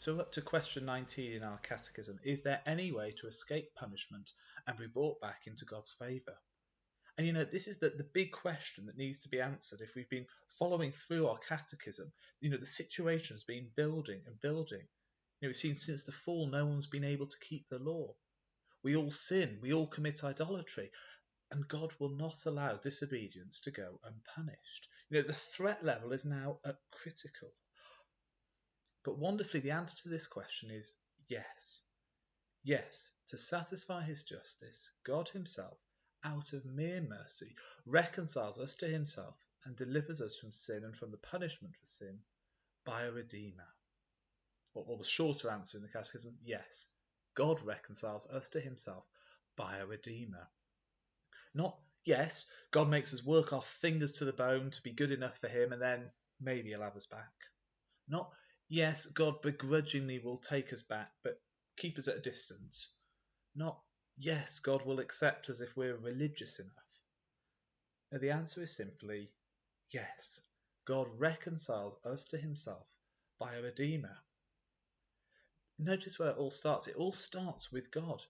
So, up to question 19 in our catechism, is there any way to escape punishment and be brought back into God's favour? And this is the big question that needs to be answered. If we've been following through our catechism, the situation has been building and building. We've seen since the fall, no one's been able to keep the law. We all sin, we all commit idolatry, and God will not allow disobedience to go unpunished. The threat level is now at critical. But wonderfully, the answer to this question is yes. Yes, to satisfy his justice, God himself, out of mere mercy, reconciles us to himself and delivers us from sin and from the punishment for sin by a Redeemer. Or the shorter answer in the Catechism, yes, God reconciles us to himself by a Redeemer. Not, yes, God makes us work our fingers to the bone to be good enough for him and then maybe he'll have us back. Not, yes, God begrudgingly will take us back but keep us at a distance. Not, yes, God will accept us if we're religious enough. No, the answer is simply yes. God reconciles us to himself by a Redeemer. Notice where it all starts. It all starts with God.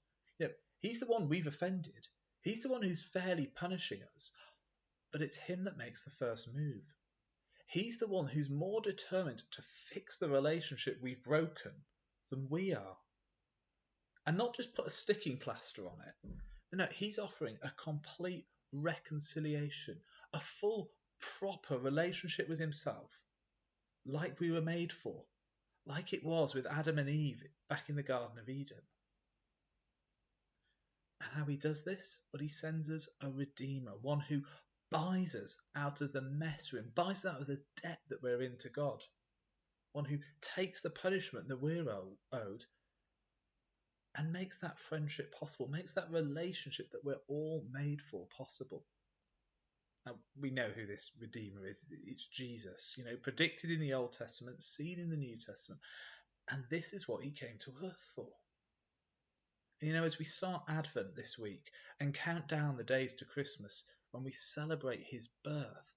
He's the one we've offended. He's the one who's fairly punishing us. But it's him that makes the first move. He's the one who's more determined to fix the relationship we've broken than we are. And not just put a sticking plaster on it. No, he's offering a complete reconciliation, a full, proper relationship with himself, like we were made for, like it was with Adam and Eve back in the Garden of Eden. And how he does this? Well, he sends us a Redeemer, one who buys us out of the mess we're in, buys us out of the debt that we're in to God, one who takes the punishment that we're owed and makes that friendship possible, makes that relationship that we're all made for possible. Now, we know who this Redeemer is. It's Jesus, predicted in the Old Testament, seen in the New Testament. And this is what he came to earth for. And as we start Advent this week and count down the days to Christmas, when we celebrate his birth,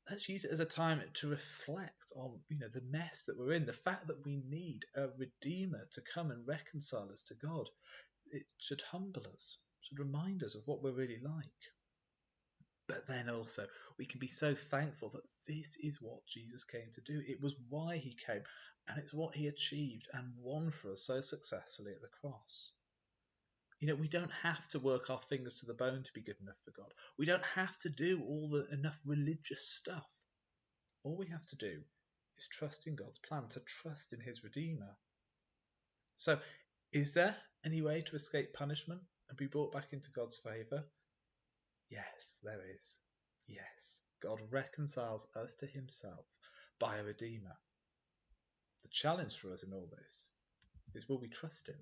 let's use it as a time to reflect on, the mess that we're in, the fact that we need a Redeemer to come and reconcile us to God. It should humble us, should remind us of what we're really like. But then also, we can be so thankful that this is what Jesus came to do. It was why he came, and it's what he achieved and won for us so successfully at the cross. We don't have to work our fingers to the bone to be good enough for God. We don't have to do enough religious stuff. All we have to do is trust in God's plan, to trust in his Redeemer. So, is there any way to escape punishment and be brought back into God's favour? Yes, there is. Yes, God reconciles us to himself by a Redeemer. The challenge for us in all this is, will we trust him?